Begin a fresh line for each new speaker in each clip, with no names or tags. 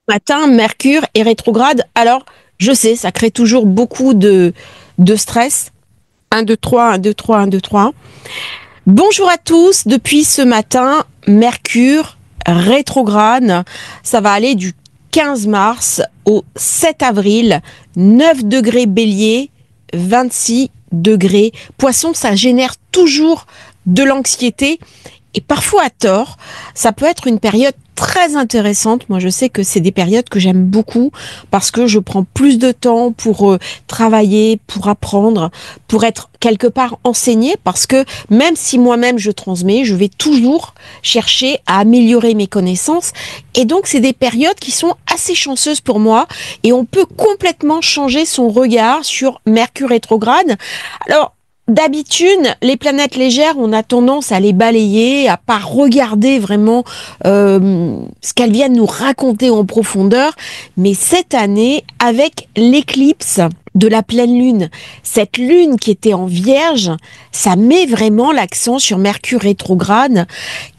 Matin, Mercure est rétrograde. Alors, je sais, ça crée toujours beaucoup de stress. 1, 2, 3, 1, 2, 3, 1, 2, 3. Bonjour à tous. Depuis ce matin, Mercure rétrograde. Ça va aller du 15 mars au 7 avril. 9 degrés Bélier, 26 degrés Poisson. Ça génère toujours de l'anxiété et parfois à tort. Ça peut être une période très intéressante. Moi, je sais que c'est des périodes que j'aime beaucoup parce que je prends plus de temps pour travailler, pour apprendre, pour être quelque part enseignée, parce que même si moi-même je transmets, je vais toujours chercher à améliorer mes connaissances. Et donc, c'est des périodes qui sont assez chanceuses pour moi et on peut complètement changer son regard sur Mercure rétrograde. Alors, d'habitude, les planètes légères, on a tendance à les balayer, à pas regarder vraiment ce qu'elles viennent nous raconter en profondeur. Mais cette année, avec l'éclipse de la pleine lune, cette lune qui était en Vierge, ça met vraiment l'accent sur Mercure rétrograde,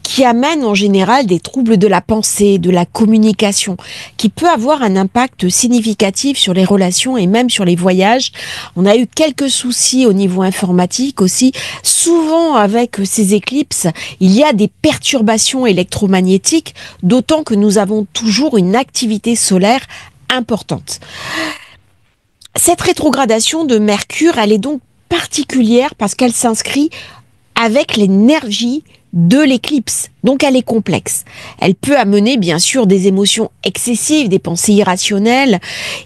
qui amène en général des troubles de la pensée, de la communication, qui peut avoir un impact significatif sur les relations et même sur les voyages. On a eu quelques soucis au niveau informatique aussi. Souvent avec ces éclipses, il y a des perturbations électromagnétiques, d'autant que nous avons toujours une activité solaire importante. Cette rétrogradation de Mercure, elle est donc particulière parce qu'elle s'inscrit avec l'énergie de l'éclipse. Donc elle est complexe. Elle peut amener bien sûr des émotions excessives, des pensées irrationnelles.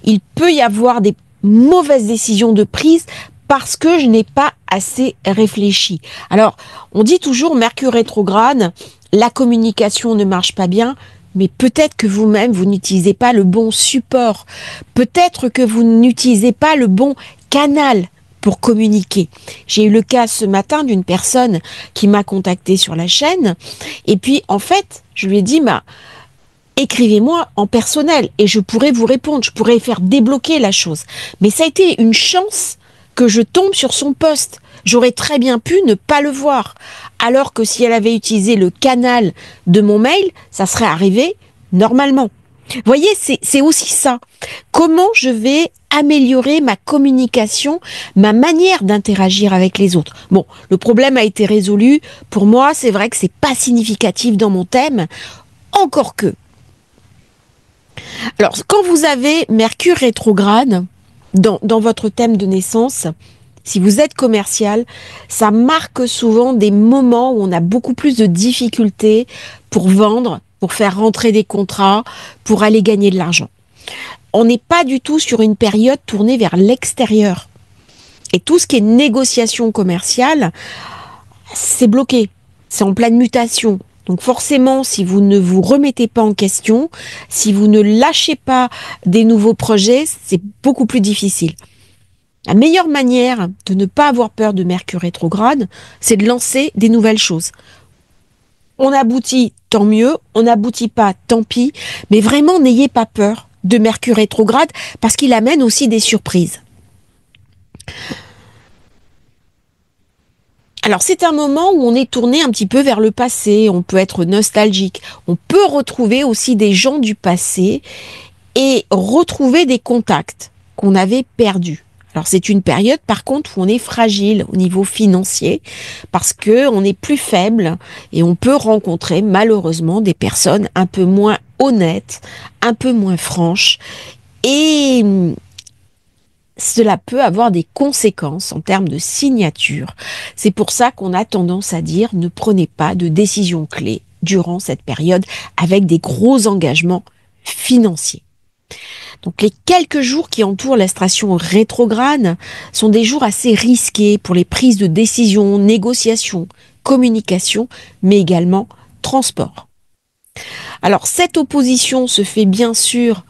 Il peut y avoir des mauvaises décisions de prise parce que je n'ai pas assez réfléchi. Alors, on dit toujours Mercure rétrograde, la communication ne marche pas bien. Mais peut-être que vous-même, vous n'utilisez pas le bon support. Peut-être que vous n'utilisez pas le bon canal pour communiquer. J'ai eu le cas ce matin d'une personne qui m'a contacté sur la chaîne. Et puis, en fait, je lui ai dit, écrivez-moi en personnel et je pourrais vous répondre. Je pourrais faire débloquer la chose. Mais ça a été une chance que je tombe sur son post. J'aurais très bien pu ne pas le voir. Alors que si elle avait utilisé le canal de mon mail, ça serait arrivé normalement. Vous voyez, c'est aussi ça. Comment je vais améliorer ma communication, ma manière d'interagir avec les autres. Bon, le problème a été résolu. Pour moi, c'est vrai que c'est pas significatif dans mon thème. Encore que. Alors, quand vous avez Mercure rétrograde dans votre thème de naissance, si vous êtes commercial, ça marque souvent des moments où on a beaucoup plus de difficultés pour vendre, pour faire rentrer des contrats, pour aller gagner de l'argent. On n'est pas du tout sur une période tournée vers l'extérieur. Et tout ce qui est négociation commerciale, c'est bloqué. C'est en pleine mutation. Donc forcément, si vous ne vous remettez pas en question, si vous ne lâchez pas des nouveaux projets, c'est beaucoup plus difficile. La meilleure manière de ne pas avoir peur de Mercure rétrograde, c'est de lancer des nouvelles choses. On aboutit, tant mieux. On n'aboutit pas, tant pis. Mais vraiment, n'ayez pas peur de Mercure rétrograde parce qu'il amène aussi des surprises. Alors, c'est un moment où on est tourné un petit peu vers le passé. On peut être nostalgique. On peut retrouver aussi des gens du passé et retrouver des contacts qu'on avait perdus. Alors c'est une période par contre où on est fragile au niveau financier parce que on est plus faible et on peut rencontrer malheureusement des personnes un peu moins honnêtes, un peu moins franches et cela peut avoir des conséquences en termes de signature. C'est pour ça qu'on a tendance à dire ne prenez pas de décisions clés durant cette période avec des gros engagements financiers. Donc les quelques jours qui entourent la station rétrograde sont des jours assez risqués pour les prises de décision, négociations, communication, mais également transport. Alors cette opposition se fait bien sûr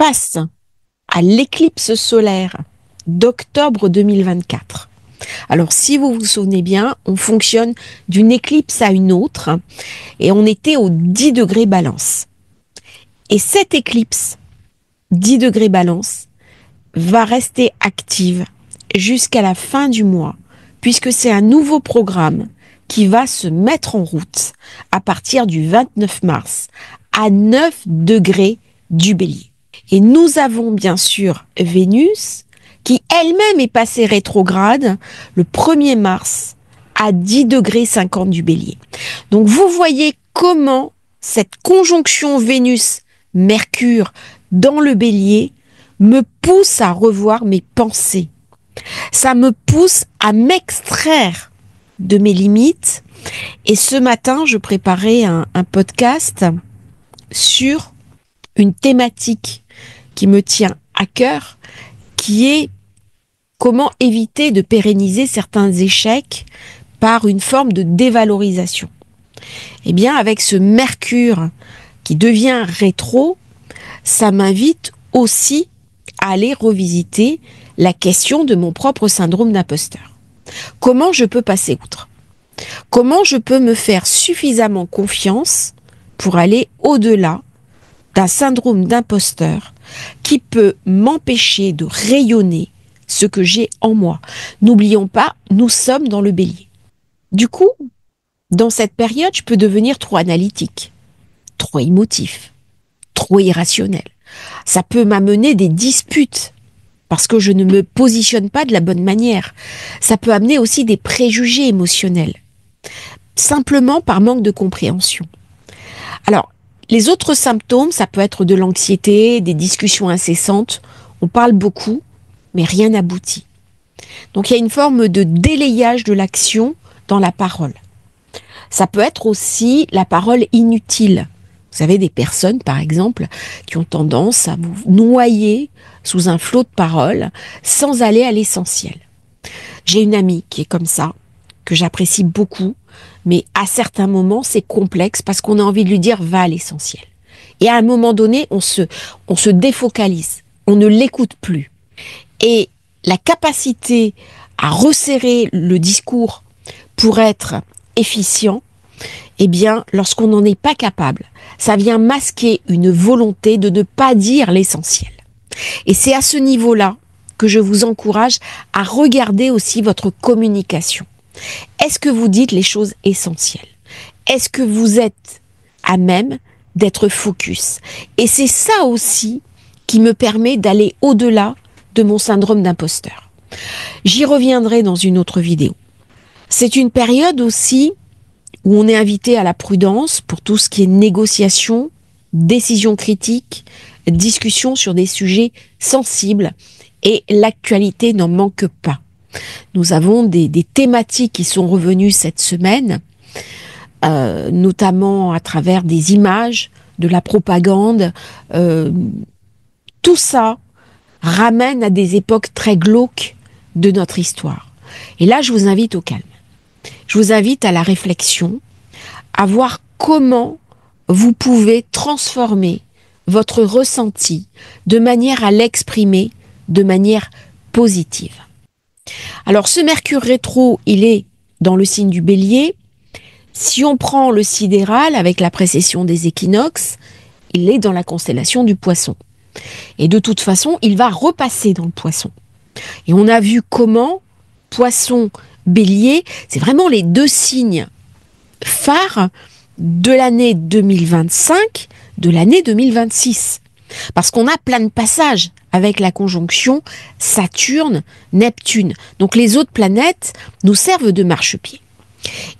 face à l'éclipse solaire d'octobre 2024. Alors si vous vous souvenez bien, on fonctionne d'une éclipse à une autre et on était au 10 degrés Balance. Et cette éclipse 10 degrés Balance va rester active jusqu'à la fin du mois, puisque c'est un nouveau programme qui va se mettre en route à partir du 29 mars à 9 degrés du Bélier. Et nous avons bien sûr Vénus, qui elle-même est passée rétrograde le 1er mars à 10 degrés 50 du Bélier. Donc vous voyez comment cette conjonction Vénus-Mercure dans le Bélier me pousse à revoir mes pensées. Ça me pousse à m'extraire de mes limites. Et ce matin, je préparais un podcast sur une thématique qui me tient à cœur, qui est comment éviter de pérenniser certains échecs par une forme de dévalorisation. Eh bien, avec ce Mercure qui devient rétro, ça m'invite aussi à aller revisiter la question de mon propre syndrome d'imposteur. Comment je peux passer outre? Comment je peux me faire suffisamment confiance pour aller au-delà d'un syndrome d'imposteur qui peut m'empêcher de rayonner ce que j'ai en moi? N'oublions pas, nous sommes dans le Bélier. Du coup, dans cette période, je peux devenir trop analytique, trop émotif, trop irrationnel. Ça peut m'amener des disputes parce que je ne me positionne pas de la bonne manière. Ça peut amener aussi des préjugés émotionnels, simplement par manque de compréhension. Alors, les autres symptômes, ça peut être de l'anxiété, des discussions incessantes. On parle beaucoup, mais rien n'aboutit. Donc, il y a une forme de délayage de l'action dans la parole. Ça peut être aussi la parole inutile. Vous savez, des personnes, par exemple, qui ont tendance à vous noyer sous un flot de paroles sans aller à l'essentiel. J'ai une amie qui est comme ça, que j'apprécie beaucoup, mais à certains moments, c'est complexe parce qu'on a envie de lui dire « va à l'essentiel ». Et à un moment donné, on se défocalise, on ne l'écoute plus. Et la capacité à resserrer le discours pour être efficient, eh bien, lorsqu'on n'en est pas capable, ça vient masquer une volonté de ne pas dire l'essentiel. Et c'est à ce niveau-là que je vous encourage à regarder aussi votre communication. Est-ce que vous dites les choses essentielles? Est-ce que vous êtes à même d'être focus? Et c'est ça aussi qui me permet d'aller au-delà de mon syndrome d'imposteur. J'y reviendrai dans une autre vidéo. C'est une période aussi où on est invité à la prudence pour tout ce qui est négociation, décision critique, discussion sur des sujets sensibles, et l'actualité n'en manque pas. Nous avons des thématiques qui sont revenues cette semaine, notamment à travers des images, de la propagande. Tout ça ramène à des époques très glauques de notre histoire. Et là, je vous invite au calme. Je vous invite à la réflexion, à voir comment vous pouvez transformer votre ressenti de manière à l'exprimer de manière positive. Alors, ce Mercure rétro, il est dans le signe du Bélier. Si on prend le sidéral avec la précession des équinoxes, il est dans la constellation du Poisson. Et de toute façon, il va repasser dans le Poisson. Et on a vu comment Poisson, Bélier, c'est vraiment les deux signes phares de l'année 2025, de l'année 2026. Parce qu'on a plein de passages avec la conjonction Saturne-Neptune. Donc les autres planètes nous servent de marchepied.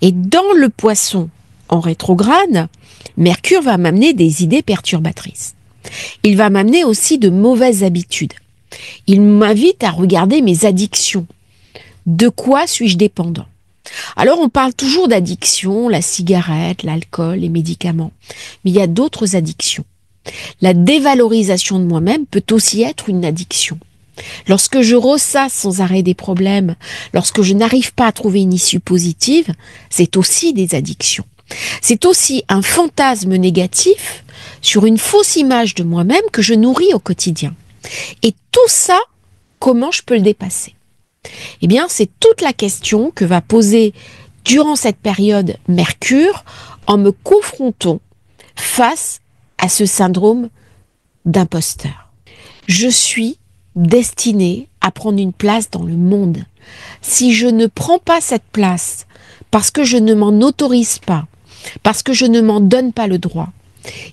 Et dans le Poisson en rétrograde, Mercure va m'amener des idées perturbatrices. Il va m'amener aussi de mauvaises habitudes. Il m'invite à regarder mes addictions. De quoi suis-je dépendant? Alors on parle toujours d'addiction, la cigarette, l'alcool, les médicaments. Mais il y a d'autres addictions. La dévalorisation de moi-même peut aussi être une addiction. Lorsque je ressasse sans arrêt des problèmes, lorsque je n'arrive pas à trouver une issue positive, c'est aussi des addictions. C'est aussi un fantasme négatif sur une fausse image de moi-même que je nourris au quotidien. Et tout ça, comment je peux le dépasser? Eh bien, c'est toute la question que va poser durant cette période Mercure en me confrontant face à ce syndrome d'imposteur. Je suis destinée à prendre une place dans le monde. Si je ne prends pas cette place parce que je ne m'en autorise pas, parce que je ne m'en donne pas le droit,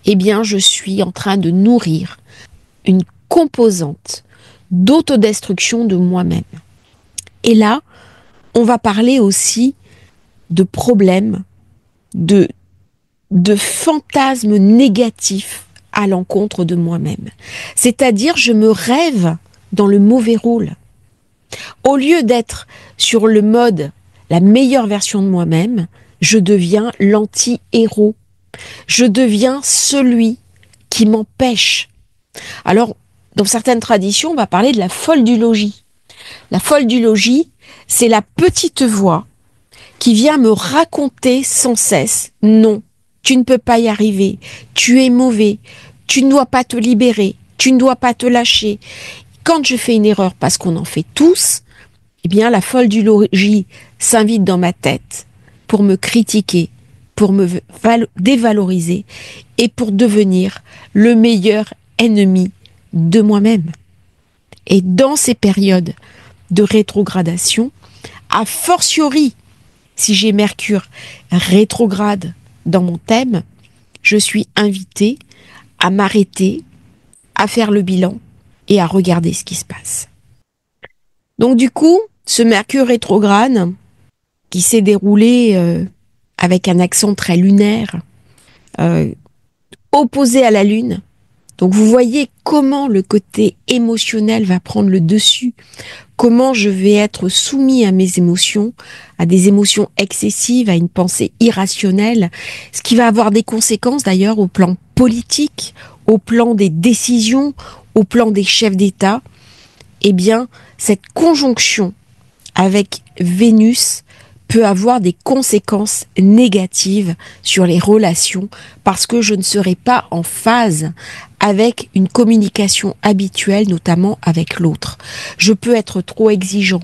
eh bien, je suis en train de nourrir une composante d'autodestruction de moi-même. Et là, on va parler aussi de problèmes, de fantasmes négatifs à l'encontre de moi-même. C'est-à-dire, je me rêve dans le mauvais rôle. Au lieu d'être sur le mode la meilleure version de moi-même, je deviens l'anti-héros. Je deviens celui qui m'empêche. Alors, dans certaines traditions, on va parler de la folle du logis. La folle du logis, c'est la petite voix qui vient me raconter sans cesse, non, tu ne peux pas y arriver, tu es mauvais, tu ne dois pas te libérer, tu ne dois pas te lâcher. Quand je fais une erreur, parce qu'on en fait tous, eh bien la folle du logis s'invite dans ma tête pour me critiquer, pour me dévaloriser et pour devenir le meilleur ennemi de moi-même. Et dans ces périodes de rétrogradation, a fortiori, si j'ai Mercure rétrograde dans mon thème, je suis invitée à m'arrêter, à faire le bilan et à regarder ce qui se passe. Donc du coup, ce Mercure rétrograde qui s'est déroulé avec un accent très lunaire, opposé à la Lune. Donc vous voyez comment le côté émotionnel va prendre le dessus, comment je vais être soumis à mes émotions, à des émotions excessives, à une pensée irrationnelle, ce qui va avoir des conséquences d'ailleurs au plan politique, au plan des décisions, au plan des chefs d'État. Eh bien, cette conjonction avec Vénus peut avoir des conséquences négatives sur les relations parce que je ne serai pas en phase avec une communication habituelle, notamment avec l'autre. Je peux être trop exigeant,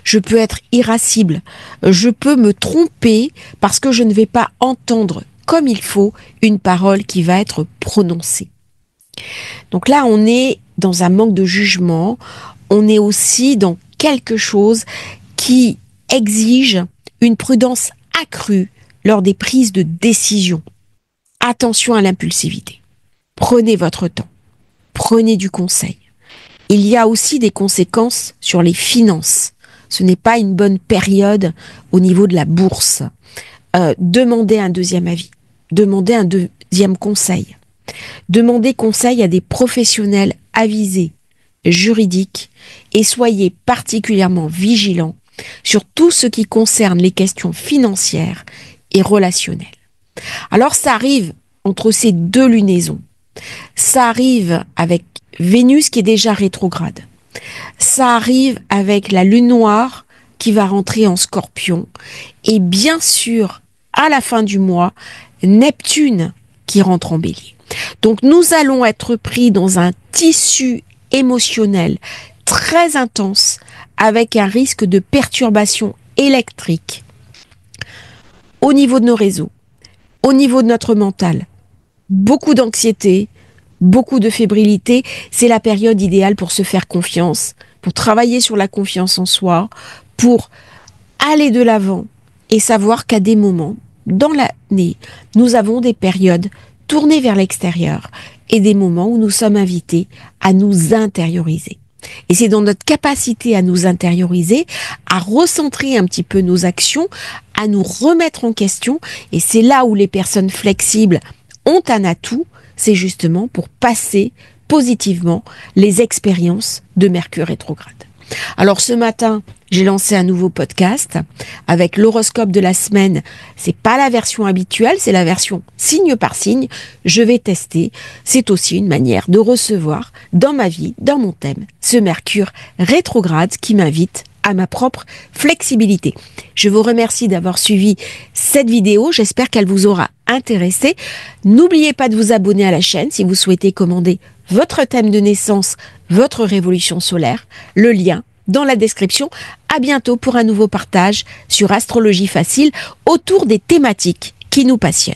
je peux être irascible, je peux me tromper parce que je ne vais pas entendre comme il faut une parole qui va être prononcée. Donc là, on est dans un manque de jugement, on est aussi dans quelque chose qui exige une prudence accrue lors des prises de décision. Attention à l'impulsivité. Prenez votre temps. Prenez du conseil. Il y a aussi des conséquences sur les finances. Ce n'est pas une bonne période au niveau de la bourse. Demandez un deuxième avis. Demandez un deuxième conseil. Demandez conseil à des professionnels avisés, juridiques, et soyez particulièrement vigilants sur tout ce qui concerne les questions financières et relationnelles. Alors ça arrive entre ces deux lunaisons. Ça arrive avec Vénus qui est déjà rétrograde. Ça arrive avec la lune noire qui va rentrer en Scorpion. Et bien sûr, à la fin du mois, Neptune qui rentre en Bélier. Donc nous allons être pris dans un tissu émotionnel très intense avec un risque de perturbation électrique au niveau de nos réseaux, au niveau de notre mental. Beaucoup d'anxiété, beaucoup de fébrilité. C'est la période idéale pour se faire confiance, pour travailler sur la confiance en soi, pour aller de l'avant et savoir qu'à des moments, dans l'année, nous avons des périodes tournées vers l'extérieur et des moments où nous sommes invités à nous intérioriser. Et c'est dans notre capacité à nous intérioriser, à recentrer un petit peu nos actions, à nous remettre en question. Et c'est là où les personnes flexibles ont un atout, c'est justement pour passer positivement les expériences de Mercure rétrograde. Alors ce matin, j'ai lancé un nouveau podcast avec l'horoscope de la semaine. C'est pas la version habituelle, c'est la version signe par signe. Je vais tester. C'est aussi une manière de recevoir dans ma vie, dans mon thème, ce Mercure rétrograde qui m'invite à ma propre flexibilité. Je vous remercie d'avoir suivi cette vidéo. J'espère qu'elle vous aura intéressé. N'oubliez pas de vous abonner à la chaîne si vous souhaitez commander votre thème de naissance, votre révolution solaire. Le lien dans la description. À bientôt pour un nouveau partage sur Astrologie Facile autour des thématiques qui nous passionnent.